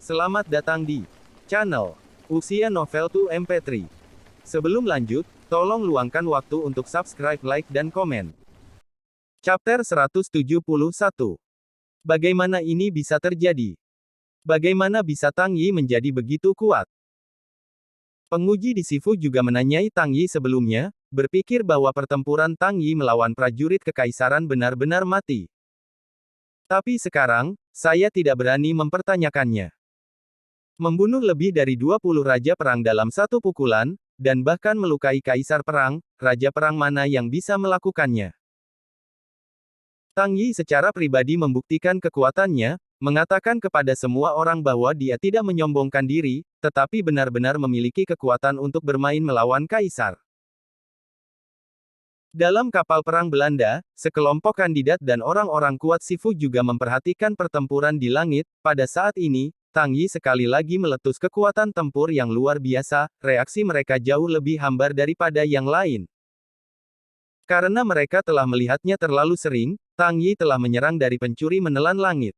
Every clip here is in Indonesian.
Selamat datang di channel Usia Novel 2 MP3. Sebelum lanjut, tolong luangkan waktu untuk subscribe, like, dan komen. Chapter 171. Bagaimana ini bisa terjadi? Bagaimana bisa Tang Yi menjadi begitu kuat? Penguji di Sifu juga menanyai Tang Yi sebelumnya, berpikir bahwa pertempuran Tang Yi melawan prajurit kekaisaran benar-benar mati. Tapi sekarang, saya tidak berani mempertanyakannya. Membunuh lebih dari 20 raja perang dalam satu pukulan, dan bahkan melukai kaisar perang, raja perang mana yang bisa melakukannya? Tang Yi secara pribadi membuktikan kekuatannya, mengatakan kepada semua orang bahwa dia tidak menyombongkan diri, tetapi benar-benar memiliki kekuatan untuk bermain melawan kaisar. Dalam kapal perang Belanda, sekelompok kandidat dan orang-orang kuat Sifu juga memperhatikan pertempuran di langit. Pada saat ini, Tang Yi sekali lagi meletus kekuatan tempur yang luar biasa, reaksi mereka jauh lebih hambar daripada yang lain. Karena mereka telah melihatnya terlalu sering, Tang Yi telah menyerang dari pencuri menelan langit.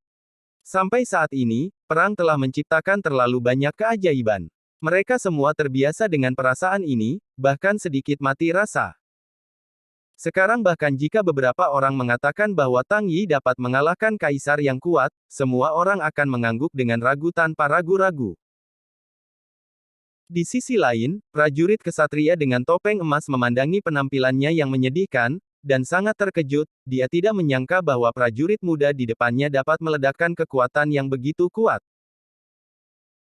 Sampai saat ini, perang telah menciptakan terlalu banyak keajaiban. Mereka semua terbiasa dengan perasaan ini, bahkan sedikit mati rasa. Sekarang bahkan jika beberapa orang mengatakan bahwa Tang Yi dapat mengalahkan kaisar yang kuat, semua orang akan mengangguk dengan ragu tanpa ragu-ragu. Di sisi lain, prajurit kesatria dengan topeng emas memandangi penampilannya yang menyedihkan, dan sangat terkejut. Dia tidak menyangka bahwa prajurit muda di depannya dapat meledakkan kekuatan yang begitu kuat.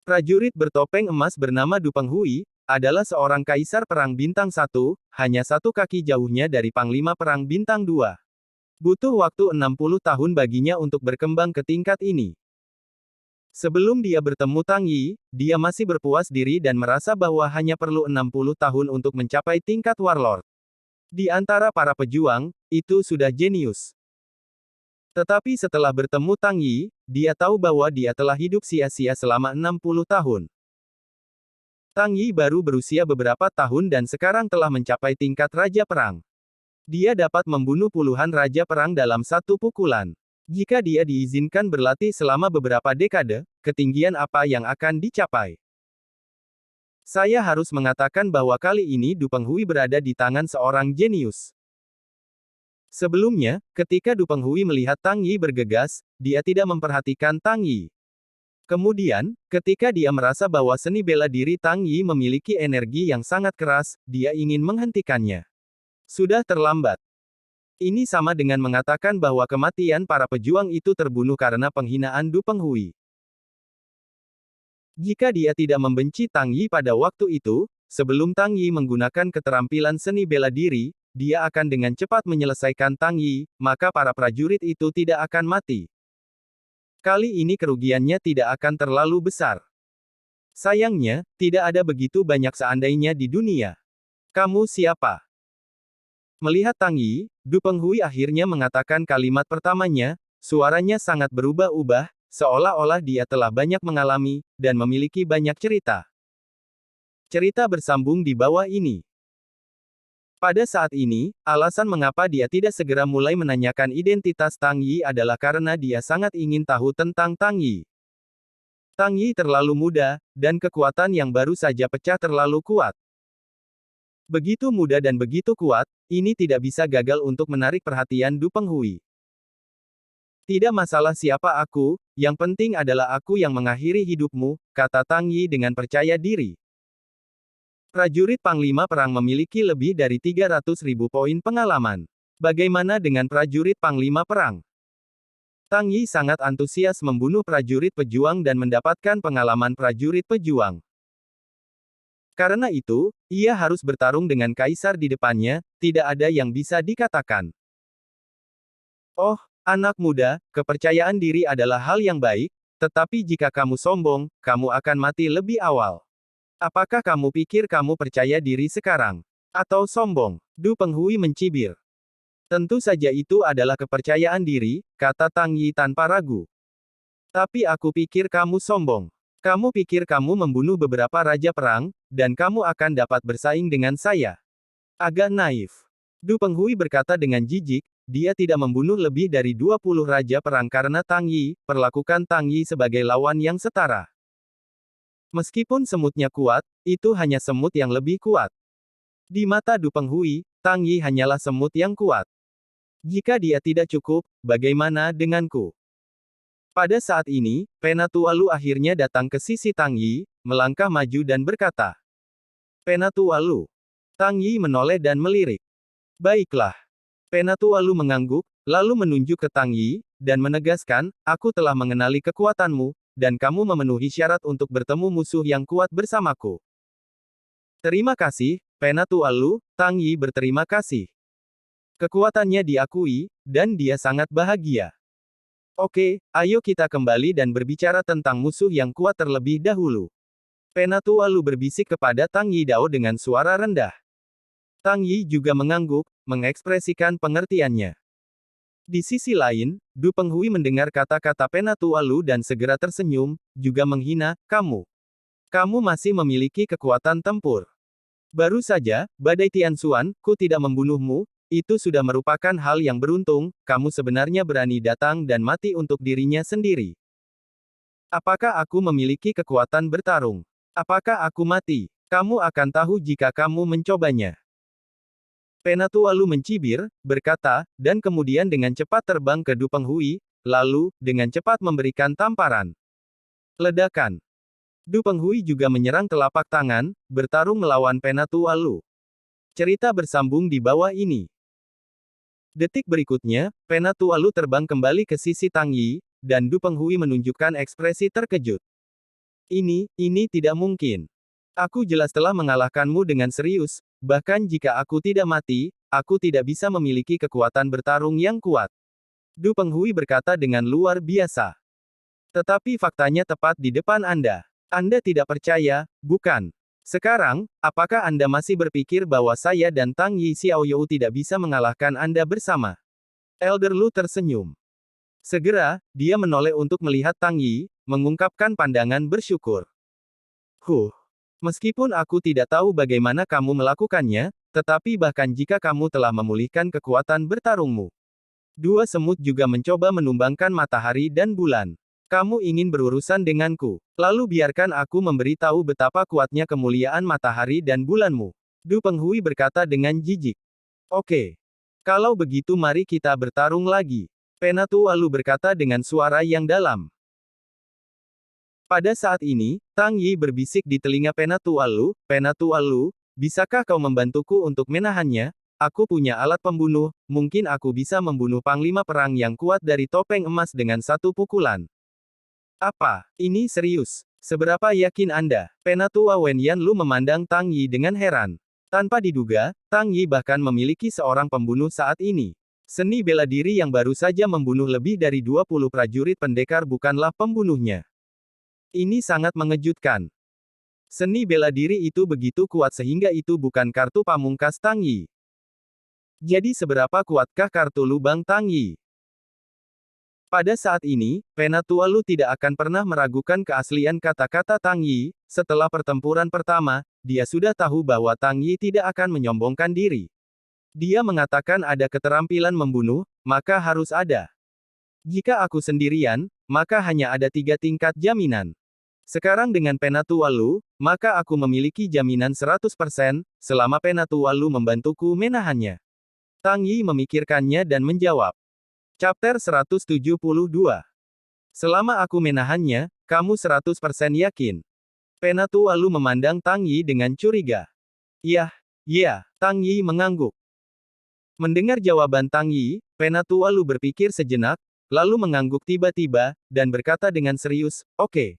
Prajurit bertopeng emas bernama Du Penghui, adalah seorang kaisar perang bintang 1, hanya satu kaki jauhnya dari panglima perang bintang 2. Butuh waktu 60 tahun baginya untuk berkembang ke tingkat ini. Sebelum dia bertemu Tang Yi, dia masih berpuas diri dan merasa bahwa hanya perlu 60 tahun untuk mencapai tingkat warlord. Di antara para pejuang, itu sudah jenius. Tetapi setelah bertemu Tang Yi, dia tahu bahwa dia telah hidup sia-sia selama 60 tahun. Tang Yi baru berusia beberapa tahun dan sekarang telah mencapai tingkat raja perang. Dia dapat membunuh puluhan raja perang dalam satu pukulan. Jika dia diizinkan berlatih selama beberapa dekade, ketinggian apa yang akan dicapai? Saya harus mengatakan bahwa kali ini Du Penghui berada di tangan seorang jenius. Sebelumnya, ketika Du Penghui melihat Tang Yi bergegas, dia tidak memperhatikan Tang Yi. Kemudian, ketika dia merasa bahwa seni bela diri Tang Yi memiliki energi yang sangat keras, dia ingin menghentikannya. Sudah terlambat. Ini sama dengan mengatakan bahwa kematian para pejuang itu terbunuh karena penghinaan Du Penghui. Jika dia tidak membenci Tang Yi pada waktu itu, sebelum Tang Yi menggunakan keterampilan seni bela diri, dia akan dengan cepat menyelesaikan Tang Yi, maka para prajurit itu tidak akan mati. Kali ini kerugiannya tidak akan terlalu besar. Sayangnya, tidak ada begitu banyak seandainya di dunia. Kamu siapa? Melihat Tang Yi, Du Penghui akhirnya mengatakan kalimat pertamanya, suaranya sangat berubah-ubah, seolah-olah dia telah banyak mengalami, dan memiliki banyak cerita. Cerita bersambung di bawah ini. Pada saat ini, alasan mengapa dia tidak segera mulai menanyakan identitas Tang Yi adalah karena dia sangat ingin tahu tentang Tang Yi. Tang Yi terlalu muda, dan kekuatan yang baru saja pecah terlalu kuat. Begitu muda dan begitu kuat, ini tidak bisa gagal untuk menarik perhatian Du Penghui. Tidak masalah siapa aku, yang penting adalah aku yang mengakhiri hidupmu, kata Tang Yi dengan percaya diri. Prajurit Panglima Perang memiliki lebih dari 300.000 poin pengalaman. Bagaimana dengan prajurit Panglima Perang? Tang Yi sangat antusias membunuh prajurit pejuang dan mendapatkan pengalaman prajurit pejuang. Karena itu, ia harus bertarung dengan kaisar di depannya, tidak ada yang bisa dikatakan. Oh, anak muda, kepercayaan diri adalah hal yang baik, tetapi jika kamu sombong, kamu akan mati lebih awal. Apakah kamu pikir kamu percaya diri sekarang? Atau sombong? Du Penghui mencibir. Tentu saja itu adalah kepercayaan diri, kata Tang Yi tanpa ragu. Tapi aku pikir kamu sombong. Kamu pikir kamu membunuh beberapa raja perang, dan kamu akan dapat bersaing dengan saya. Agak naif. Du Penghui berkata dengan jijik, dia tidak membunuh lebih dari 20 raja perang karena Tang Yi, perlakukan Tang Yi sebagai lawan yang setara. Meskipun semutnya kuat, itu hanya semut yang lebih kuat. Di mata Du Penghui, Tang Yi hanyalah semut yang kuat. Jika dia tidak cukup, bagaimana denganku? Pada saat ini, Penatualu akhirnya datang ke sisi Tang Yi, melangkah maju dan berkata, Penatualu. Tang Yi menoleh dan melirik. Baiklah. Penatualu mengangguk, lalu menunjuk ke Tang Yi, dan menegaskan, aku telah mengenali kekuatanmu, dan kamu memenuhi syarat untuk bertemu musuh yang kuat bersamaku. Terima kasih, Penatualu. Tang Yi berterima kasih. Kekuatannya diakui, dan dia sangat bahagia. Oke, ayo kita kembali dan berbicara tentang musuh yang kuat terlebih dahulu. Penatualu berbisik kepada Tang Yi Dao dengan suara rendah. Tang Yi juga mengangguk, mengekspresikan pengertiannya. Di sisi lain, Du Penghui mendengar kata-kata Penatualu dan segera tersenyum, juga menghina, kamu. Kamu masih memiliki kekuatan tempur. Baru saja, Badai Tianxuan, ku tidak membunuhmu, itu sudah merupakan hal yang beruntung, kamu sebenarnya berani datang dan mati untuk dirinya sendiri. Apakah aku memiliki kekuatan bertarung? Apakah aku mati? Kamu akan tahu jika kamu mencobanya. Penatualu mencibir, berkata, dan kemudian dengan cepat terbang ke Du Penghui, lalu, dengan cepat memberikan tamparan. Ledakan. Du Penghui juga menyerang telapak tangan, bertarung melawan Penatualu. Cerita bersambung di bawah ini. Detik berikutnya, Penatualu terbang kembali ke sisi Tang Yi, dan Du Penghui menunjukkan ekspresi terkejut. Ini tidak mungkin. Aku jelas telah mengalahkanmu dengan serius, bahkan jika aku tidak mati, aku tidak bisa memiliki kekuatan bertarung yang kuat. Du Penghui berkata dengan luar biasa. Tetapi faktanya tepat di depan Anda. Anda tidak percaya, bukan? Sekarang, apakah Anda masih berpikir bahwa saya dan Tang Yi Xiaoyou tidak bisa mengalahkan Anda bersama? Elder Lu tersenyum. Segera, dia menoleh untuk melihat Tang Yi, mengungkapkan pandangan bersyukur. Meskipun aku tidak tahu bagaimana kamu melakukannya, tetapi bahkan jika kamu telah memulihkan kekuatan bertarungmu. Dua semut juga mencoba menumbangkan matahari dan bulan. Kamu ingin berurusan denganku. Lalu biarkan aku memberitahu betapa kuatnya kemuliaan matahari dan bulanmu. Du Penghui berkata dengan jijik. Oke. Kalau begitu mari kita bertarung lagi. Penatualu berkata dengan suara yang dalam. Pada saat ini, Tang Yi berbisik di telinga Penatualu, Penatualu, bisakah kau membantuku untuk menahannya? Aku punya alat pembunuh, mungkin aku bisa membunuh panglima perang yang kuat dari topeng emas dengan satu pukulan. Apa? Ini serius? Seberapa yakin Anda? Penatua Wen Yanlu memandang Tang Yi dengan heran. Tanpa diduga, Tang Yi bahkan memiliki seorang pembunuh saat ini. Seni bela diri yang baru saja membunuh lebih dari 20 prajurit pendekar bukanlah pembunuhnya. Ini sangat mengejutkan. Seni bela diri itu begitu kuat sehingga itu bukan kartu pamungkas Tang Yi. Jadi seberapa kuatkah kartu lubang Tang Yi? Pada saat ini, Penatualu tidak akan pernah meragukan keaslian kata-kata Tang Yi. Setelah pertempuran pertama, dia sudah tahu bahwa Tang Yi tidak akan menyombongkan diri. Dia mengatakan ada keterampilan membunuh, maka harus ada. Jika aku sendirian, maka hanya ada 3 tingkat jaminan. Sekarang dengan Penatualu, maka aku memiliki jaminan 100%, selama Penatualu membantuku menahannya. Tang Yi memikirkannya dan menjawab. Chapter 172. Selama aku menahannya, kamu 100% yakin. Penatualu memandang Tang Yi dengan curiga. Ya, Tang Yi mengangguk. Mendengar jawaban Tang Yi, Penatualu berpikir sejenak, lalu mengangguk tiba-tiba, dan berkata dengan serius, oke.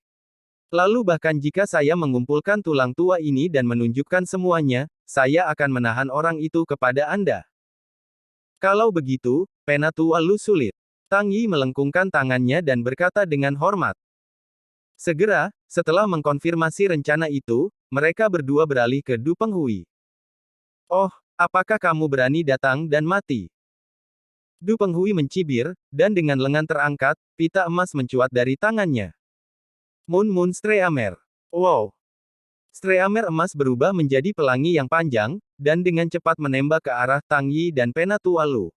Lalu bahkan jika saya mengumpulkan tulang tua ini dan menunjukkan semuanya, saya akan menahan orang itu kepada Anda. Kalau begitu, Penatualu sulit. Tang Yi melengkungkan tangannya dan berkata dengan hormat. Segera, setelah mengkonfirmasi rencana itu, mereka berdua beralih ke Du Penghui. Oh, apakah kamu berani datang dan mati? Du Penghui mencibir, dan dengan lengan terangkat, pita emas mencuat dari tangannya. Moon Streamer. Wow! Streamer emas berubah menjadi pelangi yang panjang, dan dengan cepat menembak ke arah Tang Yi dan Penatualu.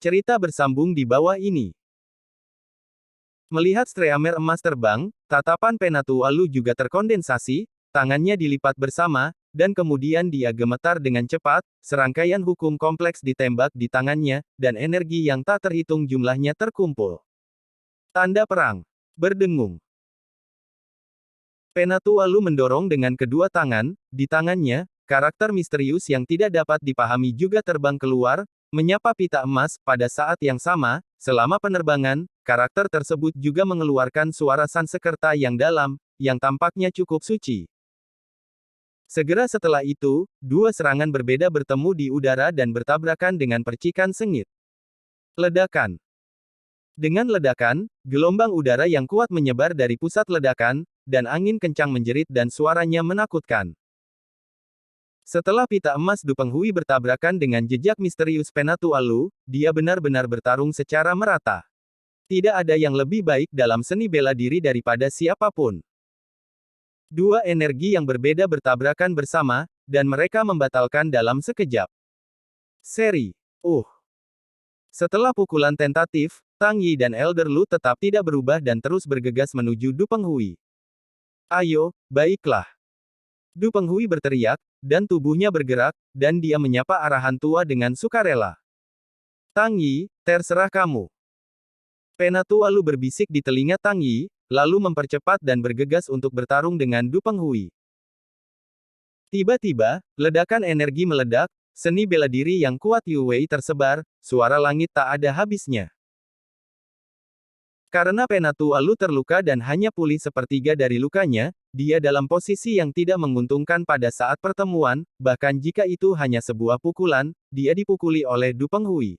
Cerita bersambung di bawah ini. Melihat Streamer emas terbang, Tatapan Penatua Lu juga terkondensasi, tangannya dilipat bersama, dan kemudian dia gemetar dengan cepat, serangkaian hukum kompleks ditembak di tangannya, dan energi yang tak terhitung jumlahnya terkumpul. Tanda perang. Berdengung. Penatua Lu mendorong dengan kedua tangan, di tangannya, karakter misterius yang tidak dapat dipahami juga terbang keluar, menyapa pita emas. Pada saat yang sama, selama penerbangan, karakter tersebut juga mengeluarkan suara Sansekerta yang dalam, yang tampaknya cukup suci. Segera setelah itu, dua serangan berbeda bertemu di udara dan bertabrakan dengan percikan sengit. Ledakan. Dengan ledakan, gelombang udara yang kuat menyebar dari pusat ledakan, dan angin kencang menjerit dan suaranya menakutkan. Setelah pita emas Du Penghui bertabrakan dengan jejak misterius Penatua Lu, dia benar-benar bertarung secara merata. Tidak ada yang lebih baik dalam seni bela diri daripada siapapun. Dua energi yang berbeda bertabrakan bersama, dan mereka membatalkan dalam sekejap. Seri. Setelah pukulan tentatif, Tang Yi dan Elder Lu tetap tidak berubah dan terus bergegas menuju Du Penghui. Ayo, baiklah. Du Penghui berteriak, dan tubuhnya bergerak, dan dia menyapa arahan tua dengan sukarela. Tang Yi, terserah kamu. Penatua Lu berbisik di telinga Tang Yi, lalu mempercepat dan bergegas untuk bertarung dengan Du Penghui. Tiba-tiba, ledakan energi meledak, seni bela diri yang kuat Yu Wei tersebar, suara langit tak ada habisnya. Karena Penatua Lu terluka dan hanya pulih sepertiga dari lukanya, dia dalam posisi yang tidak menguntungkan pada saat pertemuan, bahkan jika itu hanya sebuah pukulan, dia dipukuli oleh Du Penghui.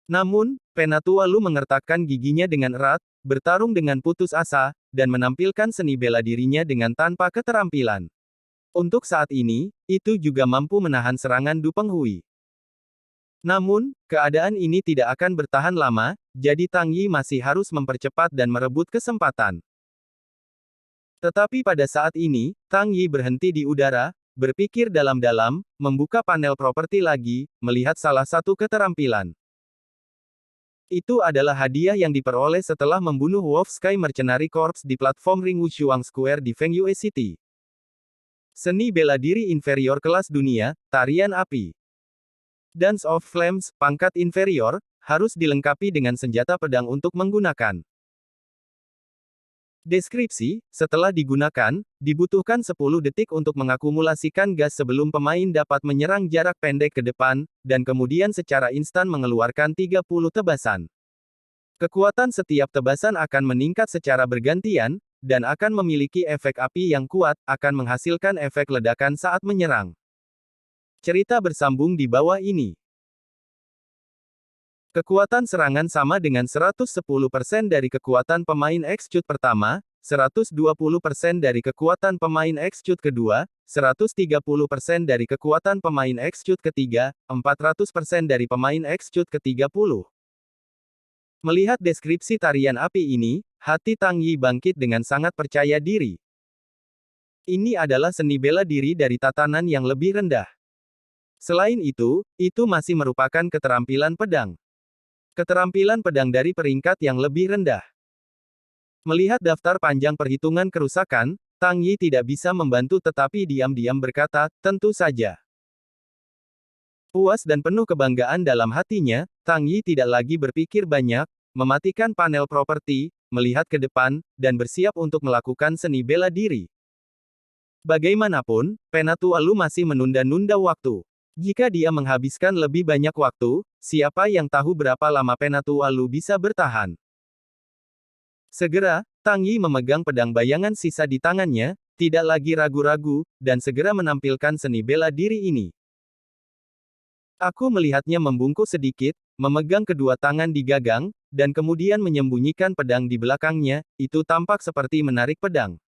Namun, Penatua Lu mengertakkan giginya dengan erat, bertarung dengan putus asa, dan menampilkan seni bela dirinya dengan tanpa keterampilan. Untuk saat ini, itu juga mampu menahan serangan Du Penghui. Namun, keadaan ini tidak akan bertahan lama, jadi Tang Yi masih harus mempercepat dan merebut kesempatan. Tetapi pada saat ini, Tang Yi berhenti di udara, berpikir dalam-dalam, membuka panel properti lagi, melihat salah satu keterampilan. Itu adalah hadiah yang diperoleh setelah membunuh Wolf Sky Mercenary Corps di platform Ring Wushuang Square di Fengyue City. Seni bela diri inferior kelas dunia, tarian api. Dance of Flames, pangkat inferior, harus dilengkapi dengan senjata pedang untuk menggunakan. Deskripsi, setelah digunakan, dibutuhkan 10 detik untuk mengakumulasikan gas sebelum pemain dapat menyerang jarak pendek ke depan, dan kemudian secara instan mengeluarkan 30 tebasan. Kekuatan setiap tebasan akan meningkat secara bergantian, dan akan memiliki efek api yang kuat, akan menghasilkan efek ledakan saat menyerang. Cerita bersambung di bawah ini. Kekuatan serangan sama dengan 110% dari kekuatan pemain X-Cut pertama, 120% dari kekuatan pemain X-Cut kedua, 130% dari kekuatan pemain X-Cut ketiga, 400% dari pemain X-Cut ke-30. Melihat deskripsi tarian api ini, hati Tang Yi bangkit dengan sangat percaya diri. Ini adalah seni bela diri dari tatanan yang lebih rendah. Selain itu masih merupakan keterampilan pedang. Keterampilan pedang dari peringkat yang lebih rendah. Melihat daftar panjang perhitungan kerusakan, Tang Yi tidak bisa membantu tetapi diam-diam berkata, tentu saja. Puas dan penuh kebanggaan dalam hatinya, Tang Yi tidak lagi berpikir banyak, mematikan panel properti, melihat ke depan, dan bersiap untuk melakukan seni bela diri. Bagaimanapun, Penatua Lu masih menunda-nunda waktu. Jika dia menghabiskan lebih banyak waktu, siapa yang tahu berapa lama Penatua Lu bisa bertahan. Segera, Tang Yi memegang pedang bayangan sisa di tangannya, tidak lagi ragu-ragu, dan segera menampilkan seni bela diri ini. Aku melihatnya membungkuk sedikit, memegang kedua tangan di gagang, dan kemudian menyembunyikan pedang di belakangnya, itu tampak seperti menarik pedang.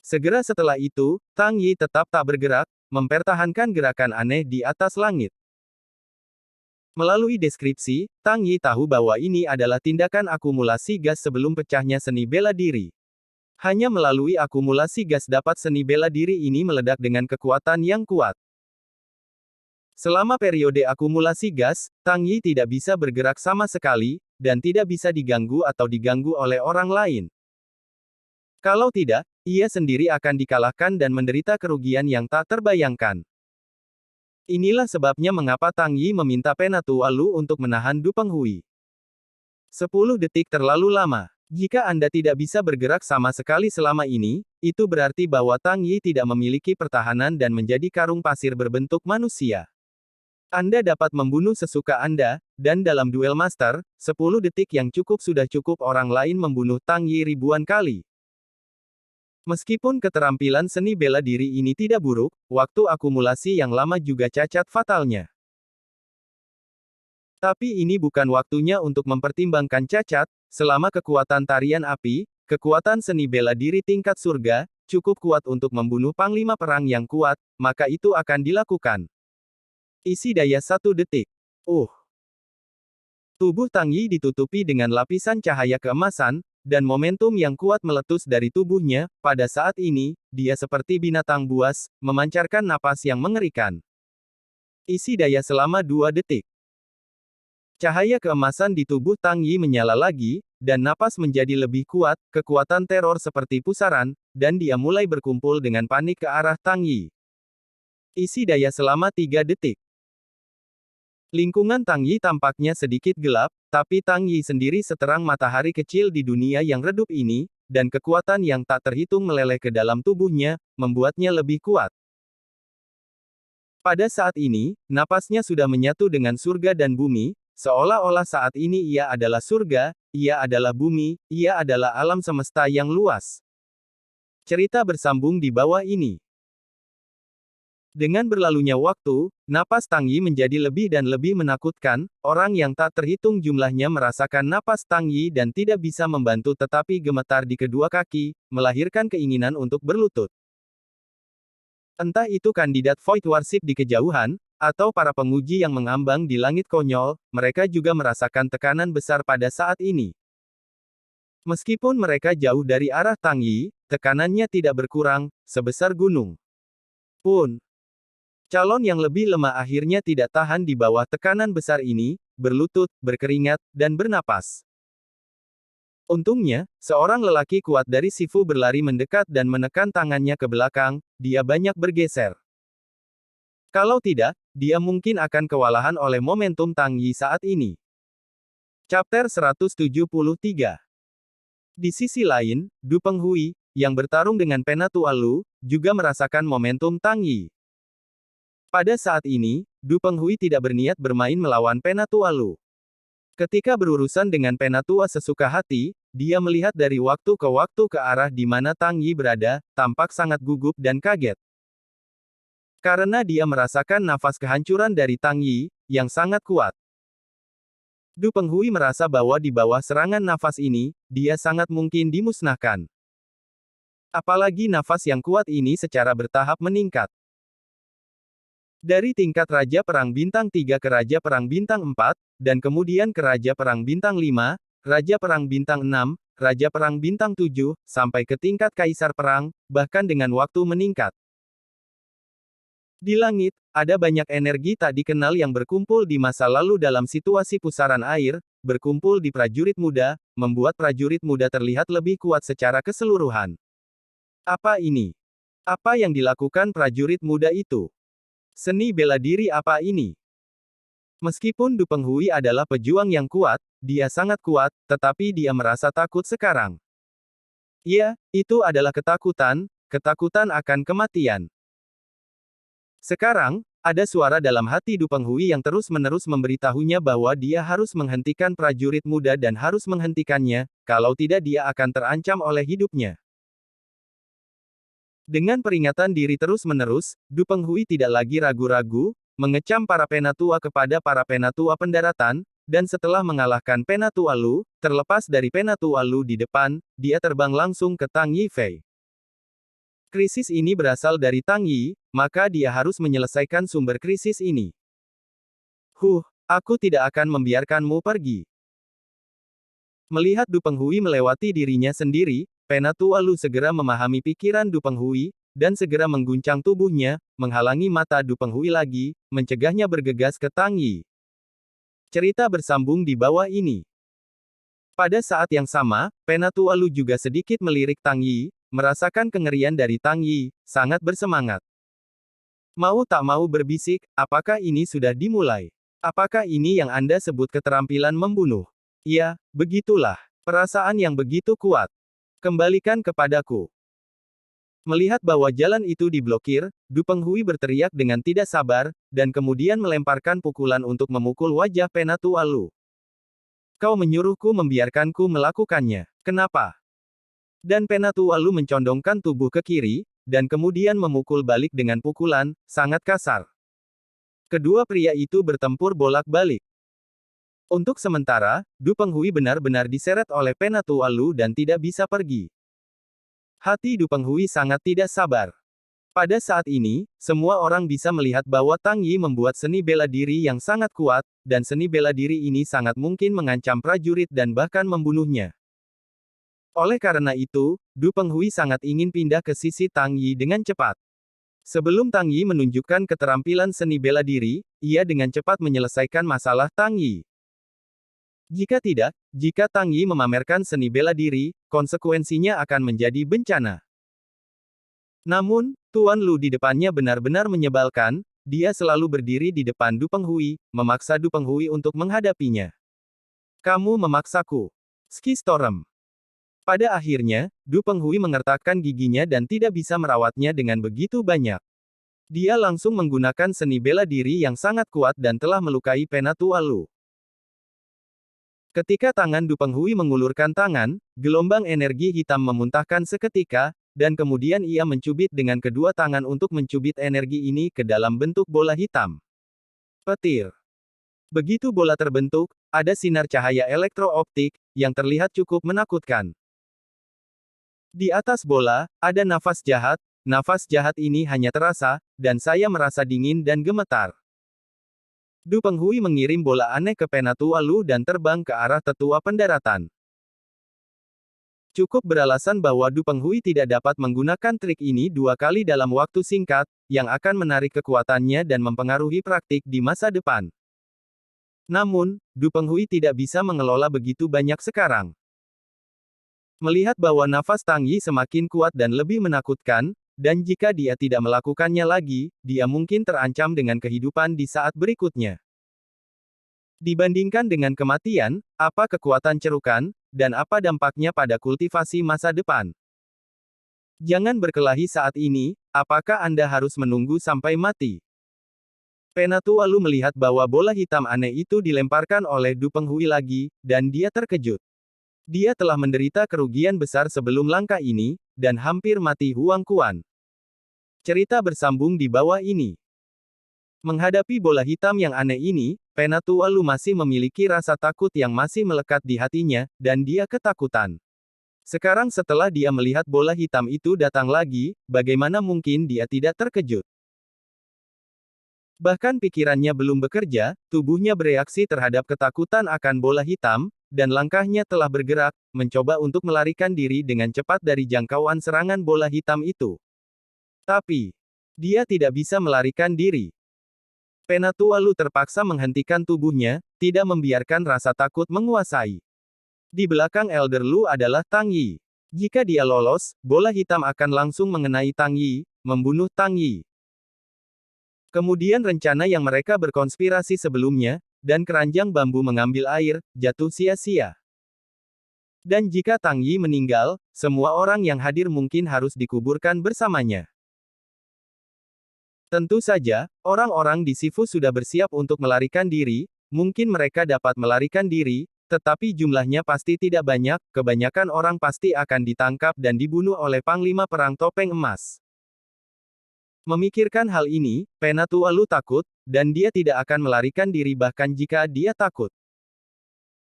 Segera setelah itu, Tang Yi tetap tak bergerak, mempertahankan gerakan aneh di atas langit. Melalui deskripsi, Tang Yi tahu bahwa ini adalah tindakan akumulasi gas sebelum pecahnya seni bela diri. Hanya melalui akumulasi gas dapat seni bela diri ini meledak dengan kekuatan yang kuat. Selama periode akumulasi gas, Tang Yi tidak bisa bergerak sama sekali, dan tidak bisa diganggu atau diganggu oleh orang lain. Kalau tidak, ia sendiri akan dikalahkan dan menderita kerugian yang tak terbayangkan. Inilah sebabnya mengapa Tang Yi meminta Penatua Lu untuk menahan Du Penghui. 10 detik terlalu lama. Jika Anda tidak bisa bergerak sama sekali selama ini, itu berarti bahwa Tang Yi tidak memiliki pertahanan dan menjadi karung pasir berbentuk manusia. Anda dapat membunuh sesuka Anda, dan dalam duel master, 10 detik yang cukup sudah cukup orang lain membunuh Tang Yi ribuan kali. Meskipun keterampilan seni bela diri ini tidak buruk, waktu akumulasi yang lama juga cacat fatalnya. Tapi ini bukan waktunya untuk mempertimbangkan cacat, selama kekuatan tarian api, kekuatan seni bela diri tingkat surga, cukup kuat untuk membunuh panglima perang yang kuat, maka itu akan dilakukan. Isi daya 1 detik. Tubuh Tang Yi ditutupi dengan lapisan cahaya keemasan, dan momentum yang kuat meletus dari tubuhnya. Pada saat ini, dia seperti binatang buas, memancarkan napas yang mengerikan. Isi daya selama 2 detik. Cahaya keemasan di tubuh Tang Yi menyala lagi, dan napas menjadi lebih kuat, kekuatan teror seperti pusaran, dan dia mulai berkumpul dengan panik ke arah Tang Yi. Isi daya selama 3 detik. Lingkungan Tang Yi tampaknya sedikit gelap, tapi Tang Yi sendiri seterang matahari kecil di dunia yang redup ini, dan kekuatan yang tak terhitung meleleh ke dalam tubuhnya, membuatnya lebih kuat. Pada saat ini, napasnya sudah menyatu dengan surga dan bumi, seolah-olah saat ini ia adalah surga, ia adalah bumi, ia adalah alam semesta yang luas. Cerita bersambung di bawah ini. Dengan berlalunya waktu, napas Tang Yi menjadi lebih dan lebih menakutkan, orang yang tak terhitung jumlahnya merasakan napas Tang Yi dan tidak bisa membantu tetapi gemetar di kedua kaki, melahirkan keinginan untuk berlutut. Entah itu kandidat Void Worship di kejauhan, atau para penguji yang mengambang di langit konyol, mereka juga merasakan tekanan besar pada saat ini. Meskipun mereka jauh dari arah Tang Yi, tekanannya tidak berkurang, sebesar gunung. Calon yang lebih lemah akhirnya tidak tahan di bawah tekanan besar ini, berlutut, berkeringat, dan bernapas. Untungnya, seorang lelaki kuat dari Sifu berlari mendekat dan menekan tangannya ke belakang, dia banyak bergeser. Kalau tidak, dia mungkin akan kewalahan oleh momentum Tang Yi saat ini. Chapter 173. Di sisi lain, Du Penghui, yang bertarung dengan Penatua Lu, juga merasakan momentum Tang Yi. Pada saat ini, Du Penghui tidak berniat bermain melawan Penatua Lu. Ketika berurusan dengan Penatua sesuka hati, dia melihat dari waktu ke waktu ke arah di mana Tang Yi berada, tampak sangat gugup dan kaget. Karena dia merasakan nafas kehancuran dari Tang Yi, yang sangat kuat. Du Penghui merasa bahwa di bawah serangan nafas ini, dia sangat mungkin dimusnahkan. Apalagi nafas yang kuat ini secara bertahap meningkat. Dari tingkat Raja Perang Bintang 3 ke Raja Perang Bintang 4, dan kemudian ke Raja Perang Bintang 5, Raja Perang Bintang 6, Raja Perang Bintang 7, sampai ke tingkat Kaisar Perang, bahkan dengan waktu meningkat. Di langit, ada banyak energi tak dikenal yang berkumpul di masa lalu dalam situasi pusaran air, berkumpul di prajurit muda, membuat prajurit muda terlihat lebih kuat secara keseluruhan. Apa ini? Apa yang dilakukan prajurit muda itu? Seni bela diri apa ini? Meskipun Du Penghui adalah pejuang yang kuat, dia sangat kuat, tetapi dia merasa takut sekarang. Ya, itu adalah ketakutan, ketakutan akan kematian. Sekarang, ada suara dalam hati Du Penghui yang terus-menerus memberitahunya bahwa dia harus menghentikan prajurit muda dan harus menghentikannya, kalau tidak dia akan terancam oleh hidupnya. Dengan peringatan diri terus-menerus, Du Penghui tidak lagi ragu-ragu, mengecam para penatua kepada para penatua pendaratan, dan setelah mengalahkan Penatua Lu, terlepas dari Penatua Lu di depan, dia terbang langsung ke Tang Yifei. Krisis ini berasal dari Tang Yi, maka dia harus menyelesaikan sumber krisis ini. Aku tidak akan membiarkanmu pergi. Melihat Du Penghui melewati dirinya sendiri, Penatua Lu segera memahami pikiran Du Penghui, dan segera mengguncang tubuhnya, menghalangi mata Du Penghui lagi, mencegahnya bergegas ke Tang Yi. Cerita bersambung di bawah ini. Pada saat yang sama, Penatua Lu juga sedikit melirik Tang Yi, merasakan kengerian dari Tang Yi, sangat bersemangat. Mau tak mau berbisik, apakah ini sudah dimulai? Apakah ini yang Anda sebut keterampilan membunuh? Ya, begitulah. Perasaan yang begitu kuat. Kembalikan kepadaku. Melihat bahwa jalan itu diblokir, Du Penghui berteriak dengan tidak sabar, dan kemudian melemparkan pukulan untuk memukul wajah Penatua Lu. Kau menyuruhku membiarkanku melakukannya. Kenapa? Dan Penatua Lu mencondongkan tubuh ke kiri, dan kemudian memukul balik dengan pukulan, sangat kasar. Kedua pria itu bertempur bolak-balik. Untuk sementara, Du Penghui benar-benar diseret oleh Penatua Lu dan tidak bisa pergi. Hati Du Penghui sangat tidak sabar. Pada saat ini, semua orang bisa melihat bahwa Tang Yi membuat seni bela diri yang sangat kuat, dan seni bela diri ini sangat mungkin mengancam prajurit dan bahkan membunuhnya. Oleh karena itu, Du Penghui sangat ingin pindah ke sisi Tang Yi dengan cepat. Sebelum Tang Yi menunjukkan keterampilan seni bela diri, ia dengan cepat menyelesaikan masalah Tang Yi. Jika tidak, jika Tang Yi memamerkan seni bela diri, konsekuensinya akan menjadi bencana. Namun, Tuan Lu di depannya benar-benar menyebalkan, dia selalu berdiri di depan Du Penghui, memaksa Du Penghui untuk menghadapinya. Kamu memaksaku. Ski Storm. Pada akhirnya, Du Penghui mengertakkan giginya dan tidak bisa merawatnya dengan begitu banyak. Dia langsung menggunakan seni bela diri yang sangat kuat dan telah melukai Penatua Lu. Ketika tangan Du Penghui mengulurkan tangan, gelombang energi hitam memuntahkan seketika, dan kemudian ia mencubit dengan kedua tangan untuk mencubit energi ini ke dalam bentuk bola hitam. Petir. Begitu bola terbentuk, ada sinar cahaya elektrooptik, yang terlihat cukup menakutkan. Di atas bola, ada nafas jahat ini hanya terasa, dan saya merasa dingin dan gemetar. Du Penghui mengirim bola aneh ke Penatua Lu dan terbang ke arah tetua pendaratan. Cukup beralasan bahwa Du Penghui tidak dapat menggunakan trik ini 2 kali dalam waktu singkat, yang akan menarik kekuatannya dan mempengaruhi praktik di masa depan. Namun, Du Penghui tidak bisa mengelola begitu banyak sekarang. Melihat bahwa nafas Tang Yi semakin kuat dan lebih menakutkan, dan jika dia tidak melakukannya lagi, dia mungkin terancam dengan kehidupan di saat berikutnya. Dibandingkan dengan kematian, apa kekuatan cerukan, dan apa dampaknya pada kultivasi masa depan? Jangan berkelahi saat ini, apakah Anda harus menunggu sampai mati? Penatua Lu melihat bahwa bola hitam aneh itu dilemparkan oleh Du Penghui lagi, dan dia terkejut. Dia telah menderita kerugian besar sebelum langkah ini, dan hampir mati Huang Quan. Cerita bersambung di bawah ini. Menghadapi bola hitam yang aneh ini, Penatua Lu masih memiliki rasa takut yang masih melekat di hatinya, dan dia ketakutan. Sekarang setelah dia melihat bola hitam itu datang lagi, bagaimana mungkin dia tidak terkejut? Bahkan pikirannya belum bekerja, tubuhnya bereaksi terhadap ketakutan akan bola hitam, dan langkahnya telah bergerak, mencoba untuk melarikan diri dengan cepat dari jangkauan serangan bola hitam itu. Tapi, dia tidak bisa melarikan diri. Penatua Lu terpaksa menghentikan tubuhnya, tidak membiarkan rasa takut menguasai. Di belakang Elder Lu adalah Tang Yi. Jika dia lolos, bola hitam akan langsung mengenai Tang Yi, membunuh Tang Yi. Kemudian rencana yang mereka berkonspirasi sebelumnya, dan keranjang bambu mengambil air, jatuh sia-sia. Dan jika Tang Yi meninggal, semua orang yang hadir mungkin harus dikuburkan bersamanya. Tentu saja, orang-orang di Sifu sudah bersiap untuk melarikan diri, mungkin mereka dapat melarikan diri, tetapi jumlahnya pasti tidak banyak, kebanyakan orang pasti akan ditangkap dan dibunuh oleh Panglima Perang Topeng Emas. Memikirkan hal ini, Penatua Lu takut, dan dia tidak akan melarikan diri bahkan jika dia takut.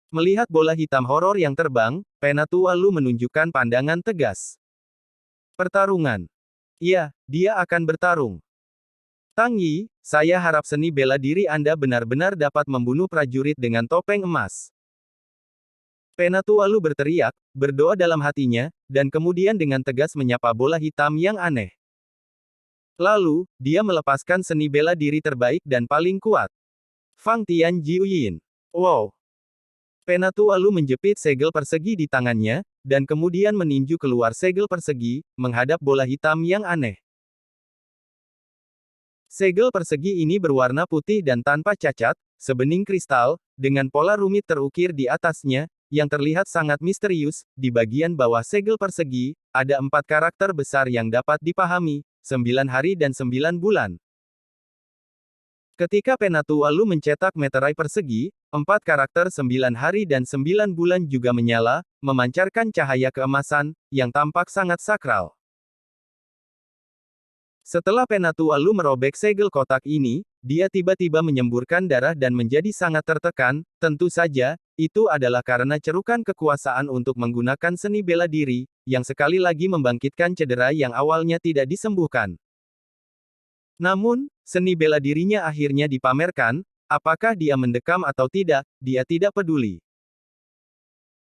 Melihat bola hitam horor yang terbang, Penatua Lu menunjukkan pandangan tegas. Pertarungan. Iya, dia akan bertarung. Tang Yi, saya harap seni bela diri Anda benar-benar dapat membunuh prajurit dengan topeng emas. Penatua Lu berteriak, berdoa dalam hatinya, dan kemudian dengan tegas menyapa bola hitam yang aneh. Lalu, dia melepaskan seni bela diri terbaik dan paling kuat. Fang Tian Jiuyin. Wow! Penatualu menjepit segel persegi di tangannya, dan kemudian meninju keluar segel persegi, menghadap bola hitam yang aneh. Segel persegi ini berwarna putih dan tanpa cacat, sebening kristal, dengan pola rumit terukir di atasnya, yang terlihat sangat misterius. Di bagian bawah segel persegi, ada 4 karakter besar yang dapat dipahami, 9 hari dan 9 bulan. Ketika Penatualu mencetak meterai persegi, 4 karakter 9 hari dan 9 bulan juga menyala, memancarkan cahaya keemasan, yang tampak sangat sakral. Setelah Penatualu merobek segel kotak ini, dia tiba-tiba menyemburkan darah dan menjadi sangat tertekan. Tentu saja, itu adalah karena cerukan kekuasaan untuk menggunakan seni bela diri, yang sekali lagi membangkitkan cedera yang awalnya tidak disembuhkan. Namun, seni bela dirinya akhirnya dipamerkan. Apakah dia mendekam atau tidak, dia tidak peduli.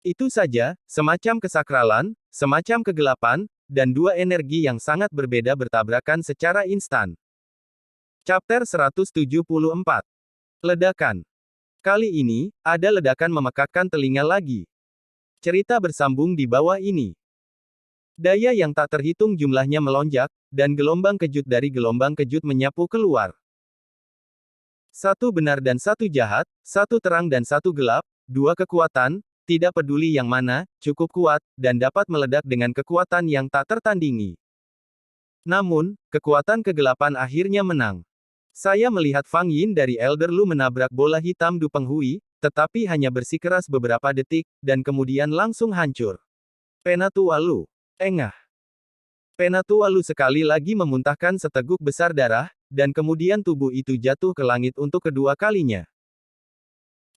Itu saja, semacam kesakralan, semacam kegelapan, dan 2 energi yang sangat berbeda bertabrakan secara instan. Chapter 174. Ledakan. Kali ini, ada ledakan memekakkan telinga lagi. Cerita bersambung di bawah ini. Daya yang tak terhitung jumlahnya melonjak, dan gelombang kejut dari gelombang kejut menyapu keluar. Satu benar dan satu jahat, satu terang dan satu gelap, 2 kekuatan, tidak peduli yang mana, cukup kuat, dan dapat meledak dengan kekuatan yang tak tertandingi. Namun, kekuatan kegelapan akhirnya menang. Saya melihat Fang Yin dari Elder Lu menabrak bola hitam Du Penghui, tetapi hanya bersikeras beberapa detik, dan kemudian langsung hancur. Penatualu. Engah. Penatualu sekali lagi memuntahkan seteguk besar darah, dan kemudian tubuh itu jatuh ke langit untuk kedua kalinya.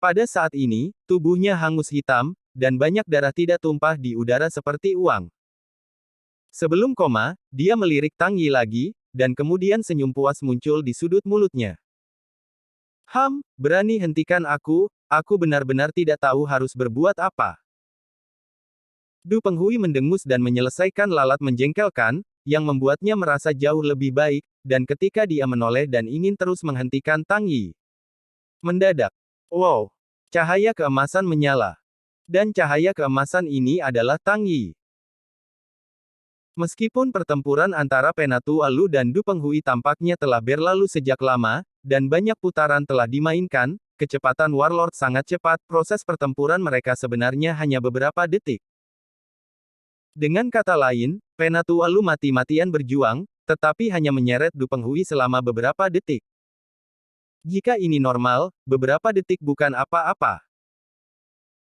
Pada saat ini, tubuhnya hangus hitam, dan banyak darah tidak tumpah di udara seperti uang. Sebelum koma, dia melirik Tang Yi lagi, dan kemudian senyum puas muncul di sudut mulutnya. Berani hentikan aku benar-benar tidak tahu harus berbuat apa. Du Penghui mendengus dan menyelesaikan lalat menjengkelkan, yang membuatnya merasa jauh lebih baik, dan ketika dia menoleh dan ingin terus menghentikan Tang Yi. Mendadak. Wow! Cahaya keemasan menyala. Dan cahaya keemasan ini adalah Tang Yi. Meskipun pertempuran antara Penatualu dan Du Penghui tampaknya telah berlalu sejak lama, dan banyak putaran telah dimainkan, kecepatan Warlord sangat cepat, proses pertempuran mereka sebenarnya hanya beberapa detik. Dengan kata lain, Penatualu mati-matian berjuang, tetapi hanya menyeret Du Penghui selama beberapa detik. Jika ini normal, beberapa detik bukan apa-apa.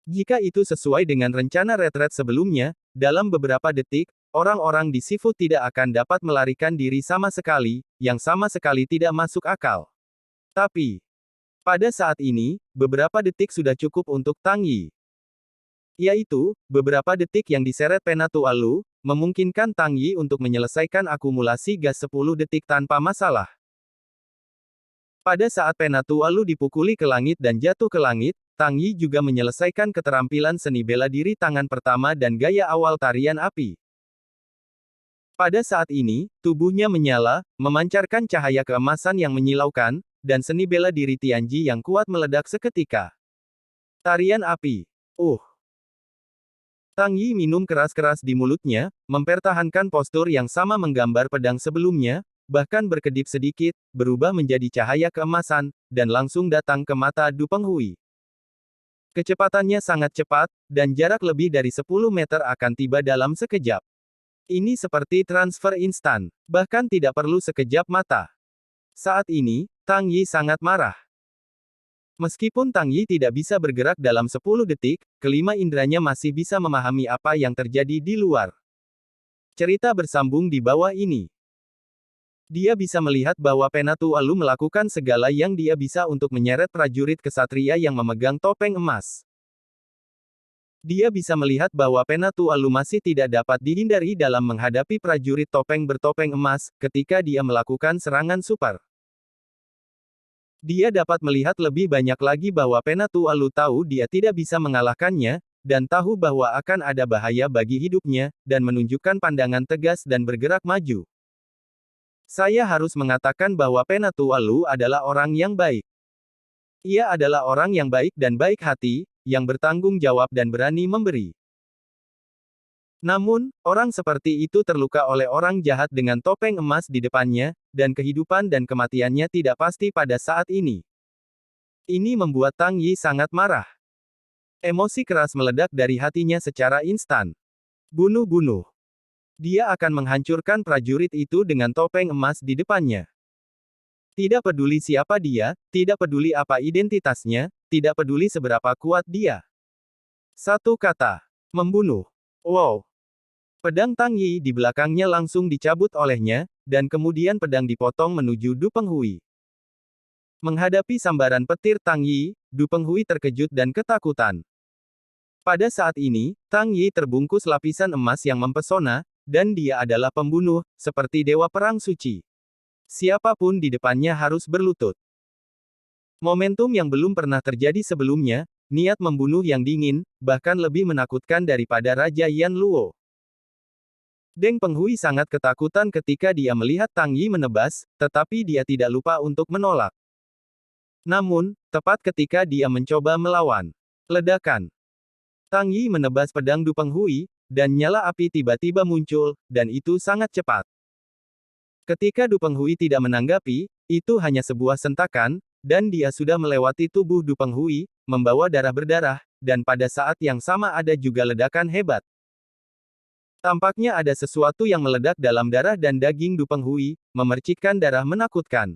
Jika itu sesuai dengan rencana retret sebelumnya, dalam beberapa detik, orang-orang di Sifu tidak akan dapat melarikan diri sama sekali, yang sama sekali tidak masuk akal. Tapi, pada saat ini, beberapa detik sudah cukup untuk Tang Yi. Yaitu, beberapa detik yang diseret Penatualu, memungkinkan Tang Yi untuk menyelesaikan akumulasi gas 10 detik tanpa masalah. Pada saat Penatualu dipukuli ke langit dan jatuh ke langit, Tang Yi juga menyelesaikan keterampilan seni bela diri tangan pertama dan gaya awal tarian api. Pada saat ini, tubuhnya menyala, memancarkan cahaya keemasan yang menyilaukan, dan seni bela diri Tianji yang kuat meledak seketika. Tarian api. Tang Yi minum keras-keras di mulutnya, mempertahankan postur yang sama menggambar pedang sebelumnya, bahkan berkedip sedikit, berubah menjadi cahaya keemasan, dan langsung datang ke mata Du Penghui. Kecepatannya sangat cepat, dan jarak lebih dari 10 meter akan tiba dalam sekejap. Ini seperti transfer instan, bahkan tidak perlu sekejap mata. Saat ini, Tang Yi sangat marah. Meskipun Tang Yi tidak bisa bergerak dalam 10 detik, kelima indranya masih bisa memahami apa yang terjadi di luar. Cerita bersambung di bawah ini. Dia bisa melihat bahwa Penatualu melakukan segala yang dia bisa untuk menyeret prajurit kesatria yang memegang topeng emas. Dia bisa melihat bahwa Penatualu masih tidak dapat dihindari dalam menghadapi prajurit topeng bertopeng emas, ketika dia melakukan serangan super. Dia dapat melihat lebih banyak lagi bahwa Penatualu tahu dia tidak bisa mengalahkannya, dan tahu bahwa akan ada bahaya bagi hidupnya, dan menunjukkan pandangan tegas dan bergerak maju. Saya harus mengatakan bahwa Penatualu adalah orang yang baik. Ia adalah orang yang baik dan baik hati, yang bertanggung jawab dan berani memberi. Namun, orang seperti itu terluka oleh orang jahat dengan topeng emas di depannya, dan kehidupan dan kematiannya tidak pasti pada saat ini. Ini membuat Tang Yi sangat marah. Emosi keras meledak dari hatinya secara instan. Bunuh-bunuh. Dia akan menghancurkan prajurit itu dengan topeng emas di depannya. Tidak peduli siapa dia, tidak peduli apa identitasnya, tidak peduli seberapa kuat dia. Satu kata. Membunuh. Wow. Pedang Tang Yi di belakangnya langsung dicabut olehnya, dan kemudian pedang dipotong menuju Du Penghui. Menghadapi sambaran petir Tang Yi, Du Penghui terkejut dan ketakutan. Pada saat ini, Tang Yi terbungkus lapisan emas yang mempesona, dan dia adalah pembunuh, seperti dewa perang suci. Siapapun di depannya harus berlutut. Momentum yang belum pernah terjadi sebelumnya, niat membunuh yang dingin, bahkan lebih menakutkan daripada Raja Yan Luo. Deng Penghui sangat ketakutan ketika dia melihat Tang Yi menebas, tetapi dia tidak lupa untuk menolak. Namun, tepat ketika dia mencoba melawan, ledakan. Tang Yi menebas pedang Du Penghui, dan nyala api tiba-tiba muncul, dan itu sangat cepat. Ketika Du Penghui tidak menanggapi, itu hanya sebuah sentakan, dan dia sudah melewati tubuh Du Penghui, membawa darah berdarah, dan pada saat yang sama ada juga ledakan hebat. Tampaknya ada sesuatu yang meledak dalam darah dan daging Du Penghui, memercikkan darah menakutkan.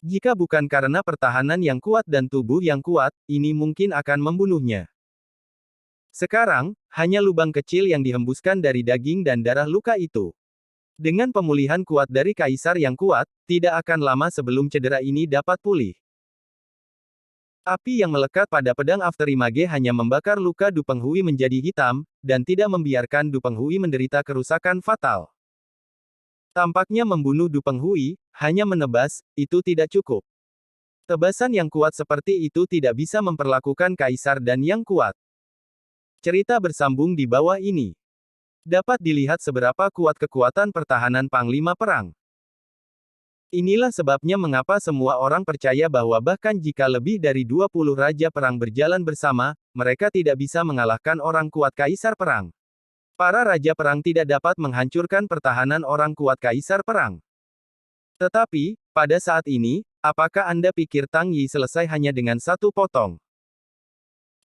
Jika bukan karena pertahanan yang kuat dan tubuh yang kuat, ini mungkin akan membunuhnya. Sekarang, hanya lubang kecil yang dihembuskan dari daging dan darah luka itu. Dengan pemulihan kuat dari kaisar yang kuat, tidak akan lama sebelum cedera ini dapat pulih. Api yang melekat pada pedang Afterimage hanya membakar luka Du Penghui menjadi hitam, dan tidak membiarkan Du Penghui menderita kerusakan fatal. Tampaknya membunuh Du Penghui, hanya menebas, itu tidak cukup. Tebasan yang kuat seperti itu tidak bisa memperlakukan kaisar dan yang kuat. Cerita bersambung di bawah ini. Dapat dilihat seberapa kuat kekuatan pertahanan Panglima Perang. Inilah sebabnya mengapa semua orang percaya bahwa bahkan jika lebih dari 20 raja perang berjalan bersama, mereka tidak bisa mengalahkan orang kuat kaisar perang. Para raja perang tidak dapat menghancurkan pertahanan orang kuat kaisar perang. Tetapi, pada saat ini, apakah Anda pikir Tang Yi selesai hanya dengan satu potong?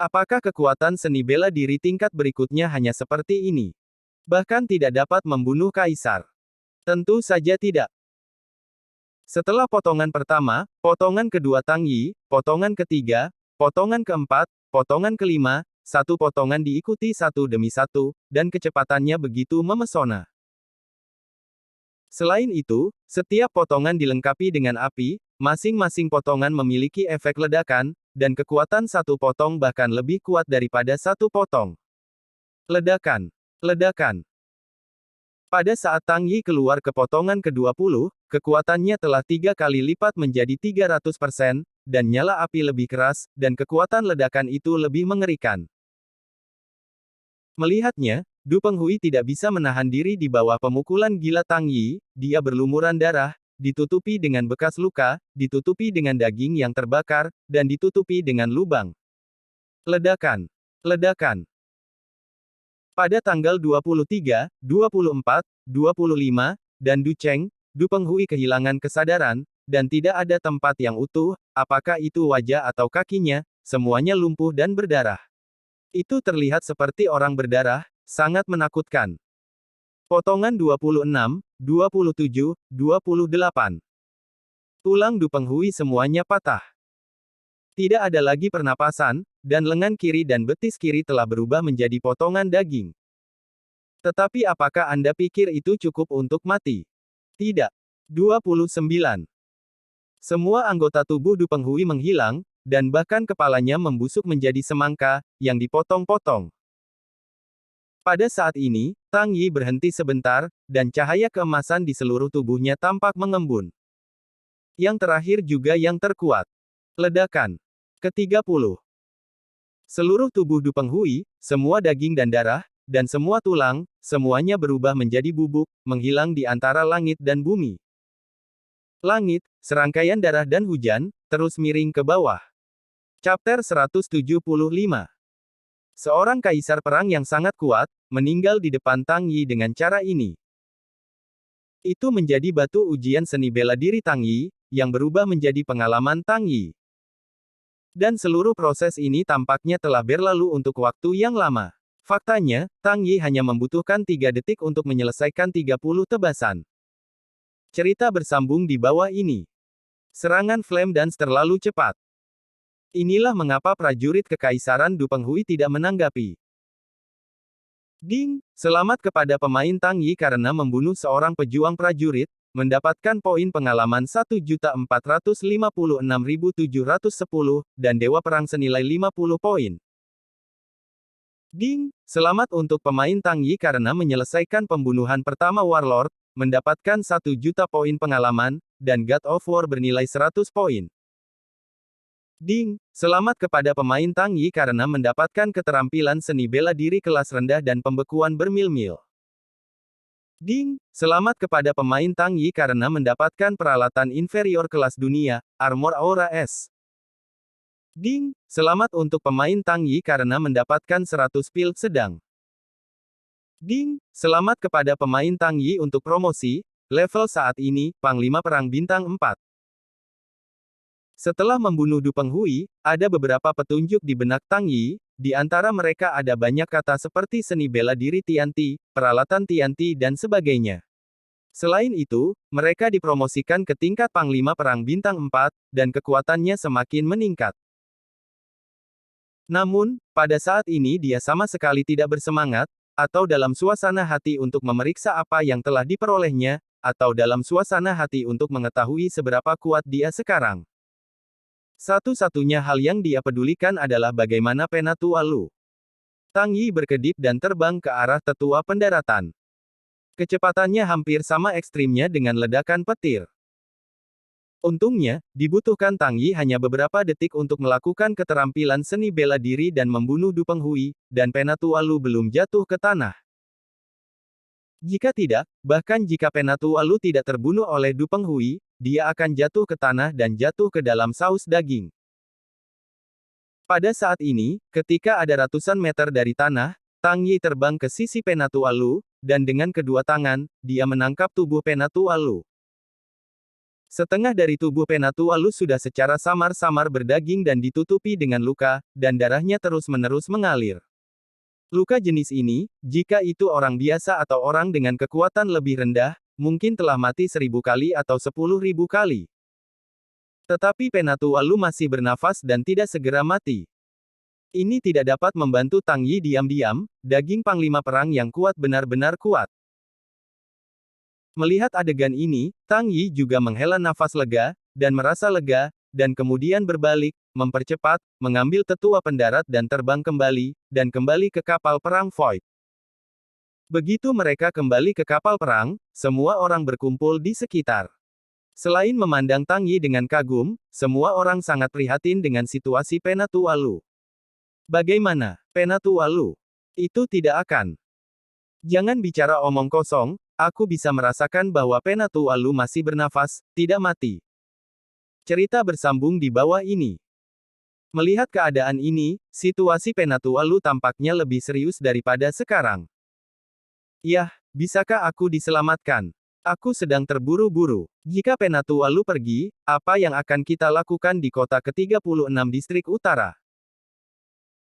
Apakah kekuatan seni bela diri tingkat berikutnya hanya seperti ini? Bahkan tidak dapat membunuh kaisar? Tentu saja tidak. Setelah potongan pertama, potongan kedua Tang Yi, potongan ketiga, potongan keempat, potongan kelima, satu potongan diikuti satu demi satu, dan kecepatannya begitu memesona. Selain itu, setiap potongan dilengkapi dengan api, masing-masing potongan memiliki efek ledakan, dan kekuatan satu potong bahkan lebih kuat daripada satu potong. Ledakan. Ledakan. Pada saat Tang Yi keluar ke potongan ke-20, kekuatannya telah 3 kali lipat menjadi 300%, dan nyala api lebih keras, dan kekuatan ledakan itu lebih mengerikan. Melihatnya, Du Penghui tidak bisa menahan diri di bawah pemukulan gila Tang Yi, dia berlumuran darah, ditutupi dengan bekas luka, ditutupi dengan daging yang terbakar, dan ditutupi dengan lubang. Ledakan. Ledakan. Pada tanggal 23, 24, 25, dan Du Cheng, Du Penghui kehilangan kesadaran, dan tidak ada tempat yang utuh, apakah itu wajah atau kakinya, semuanya lumpuh dan berdarah. Itu terlihat seperti orang berdarah, sangat menakutkan. Potongan 26, 27, 28. Tulang Du Penghui semuanya patah. Tidak ada lagi pernapasan, dan lengan kiri dan betis kiri telah berubah menjadi potongan daging. Tetapi apakah Anda pikir itu cukup untuk mati? Tidak. 29. Semua anggota tubuh Du Penghui menghilang, dan bahkan kepalanya membusuk menjadi semangka, yang dipotong-potong. Pada saat ini, Tang Yi berhenti sebentar, dan cahaya keemasan di seluruh tubuhnya tampak mengembun. Yang terakhir juga yang terkuat. Ledakan. Ke-30. Seluruh tubuh Du Penghui, semua daging dan darah, dan semua tulang, semuanya berubah menjadi bubuk, menghilang di antara langit dan bumi. Langit, serangkaian darah dan hujan, terus miring ke bawah. Chapter 175. Seorang kaisar perang yang sangat kuat, meninggal di depan Tang Yi dengan cara ini. Itu menjadi batu ujian seni bela diri Tang Yi, yang berubah menjadi pengalaman Tang Yi. Dan seluruh proses ini tampaknya telah berlalu untuk waktu yang lama. Faktanya, Tang Yi hanya membutuhkan 3 detik untuk menyelesaikan 30 tebasan. Cerita bersambung di bawah ini. Serangan Flame Dance terlalu cepat. Inilah mengapa prajurit Kekaisaran Du Penghui tidak menanggapi. Ding! Selamat kepada pemain Tang Yi karena membunuh seorang pejuang prajurit, mendapatkan poin pengalaman 1.456.710, dan Dewa Perang senilai 50 poin. Ding! Selamat untuk pemain Tang Yi karena menyelesaikan pembunuhan pertama Warlord, mendapatkan 1 juta poin pengalaman, dan God of War bernilai 100 poin. Ding! Selamat kepada pemain Tang Yi karena mendapatkan keterampilan seni bela diri kelas rendah dan pembekuan bermil-mil. Ding! Selamat kepada pemain Tang Yi karena mendapatkan peralatan inferior kelas dunia, Armor Aura S. Ding! Selamat untuk pemain Tang Yi karena mendapatkan 100 pil sedang. Ding! Selamat kepada pemain Tang Yi untuk promosi, level saat ini, Panglima Perang Bintang 4. Setelah membunuh Du Penghui, ada beberapa petunjuk di benak Tang Yi, di antara mereka ada banyak kata seperti seni bela diri Tianti, peralatan Tianti dan sebagainya. Selain itu, mereka dipromosikan ke tingkat Panglima Perang Bintang 4, dan kekuatannya semakin meningkat. Namun, pada saat ini dia sama sekali tidak bersemangat, atau dalam suasana hati untuk memeriksa apa yang telah diperolehnya, atau dalam suasana hati untuk mengetahui seberapa kuat dia sekarang. Satu-satunya hal yang dia pedulikan adalah bagaimana Penatua Lu. Tang Yi berkedip dan terbang ke arah tetua pendaratan. Kecepatannya hampir sama ekstrimnya dengan ledakan petir. Untungnya, dibutuhkan Tang Yi hanya beberapa detik untuk melakukan keterampilan seni bela diri dan membunuh Du Penghui, dan Penatua Lu belum jatuh ke tanah. Jika tidak, bahkan jika Penatua Lu tidak terbunuh oleh Du Penghui, dia akan jatuh ke tanah dan jatuh ke dalam saus daging. Pada saat ini, ketika ada ratusan meter dari tanah, Tang Yi terbang ke sisi Penatua Lu, dan dengan kedua tangan, dia menangkap tubuh Penatua Lu. Setengah dari tubuh Penatua Lu sudah secara samar-samar berdaging dan ditutupi dengan luka, dan darahnya terus-menerus mengalir. Luka jenis ini, jika itu orang biasa atau orang dengan kekuatan lebih rendah, mungkin telah mati 1000 kali atau 10.000 kali. Tetapi Penatua Lu masih bernafas dan tidak segera mati. Ini tidak dapat membantu Tang Yi diam-diam, daging Panglima Perang yang kuat benar-benar kuat. Melihat adegan ini, Tang Yi juga menghela nafas lega, dan merasa lega, dan kemudian berbalik, mempercepat, mengambil tetua pendarat dan terbang kembali, dan kembali ke kapal perang Void. Begitu mereka kembali ke kapal perang, semua orang berkumpul di sekitar. Selain memandang Tang Yi dengan kagum, semua orang sangat prihatin dengan situasi Penatua Lu. Bagaimana, Penatua Lu? Itu tidak akan. Jangan bicara omong kosong, aku bisa merasakan bahwa Penatua Lu masih bernafas, tidak mati. Cerita bersambung di bawah ini. Melihat keadaan ini, situasi Penatua Lu tampaknya lebih serius daripada sekarang. Yah, bisakah aku diselamatkan? Aku sedang terburu-buru. Jika Penatua Lu pergi, apa yang akan kita lakukan di kota ke-36 distrik utara?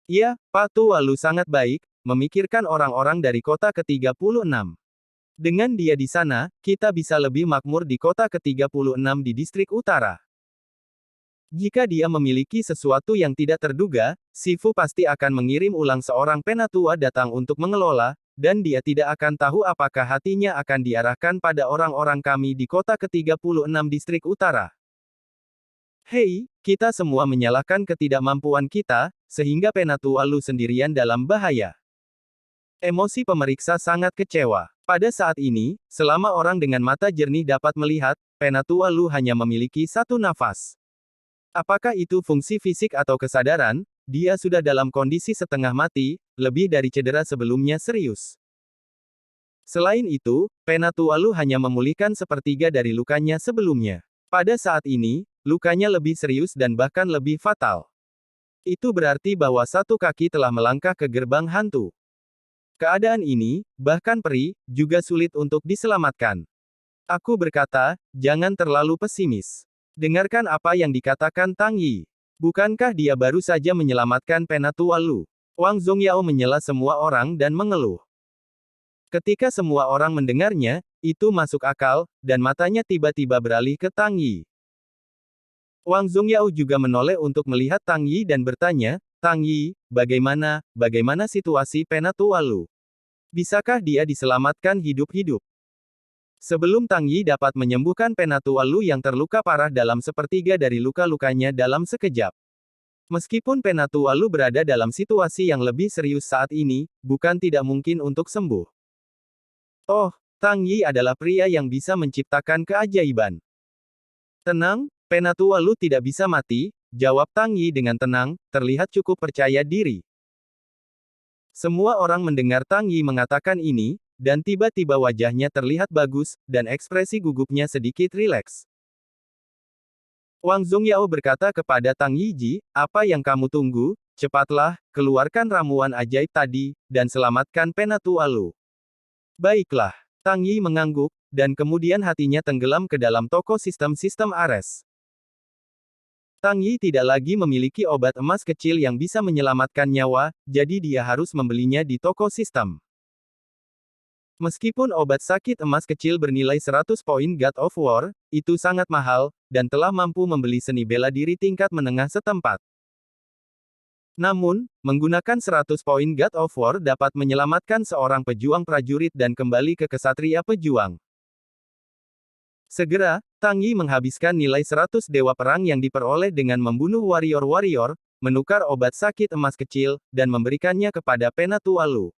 Ya, Pak Tua Lu sangat baik, memikirkan orang-orang dari kota ke-36. Dengan dia di sana, kita bisa lebih makmur di kota ke-36 di distrik utara. Jika dia memiliki sesuatu yang tidak terduga, Sifu pasti akan mengirim ulang seorang penatua datang untuk mengelola, dan dia tidak akan tahu apakah hatinya akan diarahkan pada orang-orang kami di kota ke-36 distrik utara. Hei, kita semua menyalahkan ketidakmampuan kita, sehingga Penatua Lu sendirian dalam bahaya. Emosi pemeriksa sangat kecewa. Pada saat ini, selama orang dengan mata jernih dapat melihat, Penatua Lu hanya memiliki satu nafas. Apakah itu fungsi fisik atau kesadaran, dia sudah dalam kondisi setengah mati, lebih dari cedera sebelumnya serius. Selain itu, Penatua Lu hanya memulihkan sepertiga dari lukanya sebelumnya. Pada saat ini, lukanya lebih serius dan bahkan lebih fatal. Itu berarti bahwa satu kaki telah melangkah ke gerbang hantu. Keadaan ini, bahkan peri, juga sulit untuk diselamatkan. Aku berkata, jangan terlalu pesimis. Dengarkan apa yang dikatakan Tang Yi. Bukankah dia baru saja menyelamatkan Penatua Lu? Wang Zongyao menyela semua orang dan mengeluh. Ketika semua orang mendengarnya, itu masuk akal, dan matanya tiba-tiba beralih ke Tang Yi. Wang Zongyao juga menoleh untuk melihat Tang Yi dan bertanya, Tang Yi, bagaimana situasi Penatua Lu? Bisakah dia diselamatkan hidup-hidup? Sebelum Tang Yi dapat menyembuhkan Penatua Lu yang terluka parah dalam sepertiga dari luka-lukanya dalam sekejap. Meskipun Penatua Lu berada dalam situasi yang lebih serius saat ini, bukan tidak mungkin untuk sembuh. Oh, Tang Yi adalah pria yang bisa menciptakan keajaiban. Tenang, Penatua Lu tidak bisa mati, jawab Tang Yi dengan tenang, terlihat cukup percaya diri. Semua orang mendengar Tang Yi mengatakan ini, dan tiba-tiba wajahnya terlihat bagus, dan ekspresi gugupnya sedikit rileks. Wang Zongyao berkata kepada Tang Yiji, apa yang kamu tunggu? Cepatlah, keluarkan ramuan ajaib tadi, dan selamatkan Penatua Lu. Baiklah, Tang Yi mengangguk, dan kemudian hatinya tenggelam ke dalam toko sistem-sistem Ares. Tang Yi tidak lagi memiliki obat emas kecil yang bisa menyelamatkan nyawa, jadi dia harus membelinya di toko sistem. Meskipun obat sakit emas kecil bernilai 100 poin God of War, itu sangat mahal, dan telah mampu membeli seni bela diri tingkat menengah setempat. Namun, menggunakan 100 poin God of War dapat menyelamatkan seorang pejuang prajurit dan kembali ke kesatria pejuang. Segera, Tang Yi menghabiskan nilai 100 dewa perang yang diperoleh dengan membunuh warrior-warrior, menukar obat sakit emas kecil, dan memberikannya kepada Penatua Lu.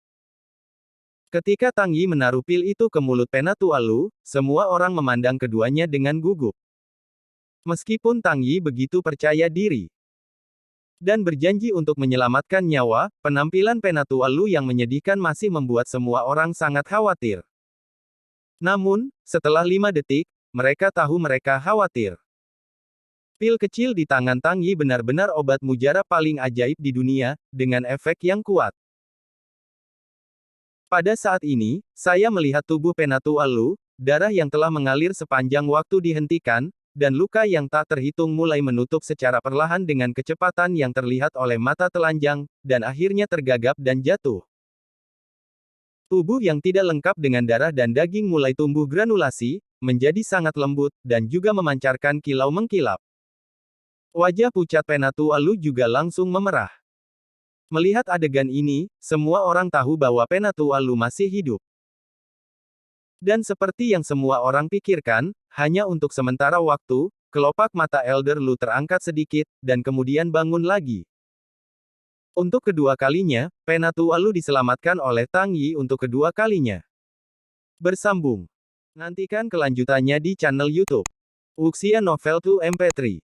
Ketika Tang Yi menaruh pil itu ke mulut Penatua Lu, semua orang memandang keduanya dengan gugup. Meskipun Tang Yi begitu percaya diri dan berjanji untuk menyelamatkan nyawa, penampilan Penatua Lu yang menyedihkan masih membuat semua orang sangat khawatir. Namun, setelah 5 detik, mereka tahu mereka khawatir. Pil kecil di tangan Tang Yi benar-benar obat mujarab paling ajaib di dunia, dengan efek yang kuat. Pada saat ini, saya melihat tubuh Penatua Lu, darah yang telah mengalir sepanjang waktu dihentikan, dan luka yang tak terhitung mulai menutup secara perlahan dengan kecepatan yang terlihat oleh mata telanjang, dan akhirnya tergagap dan jatuh. Tubuh yang tidak lengkap dengan darah dan daging mulai tumbuh granulasi, menjadi sangat lembut, dan juga memancarkan kilau mengkilap. Wajah pucat Penatua Lu juga langsung memerah. Melihat adegan ini, semua orang tahu bahwa Penatua Lu masih hidup. Dan seperti yang semua orang pikirkan, hanya untuk sementara waktu, kelopak mata Elder Lu terangkat sedikit, dan kemudian bangun lagi. Untuk kedua kalinya, Penatua Lu diselamatkan oleh Tang Yi untuk kedua kalinya. Bersambung. Nantikan kelanjutannya di channel YouTube Wuxia Novel 2 MP3.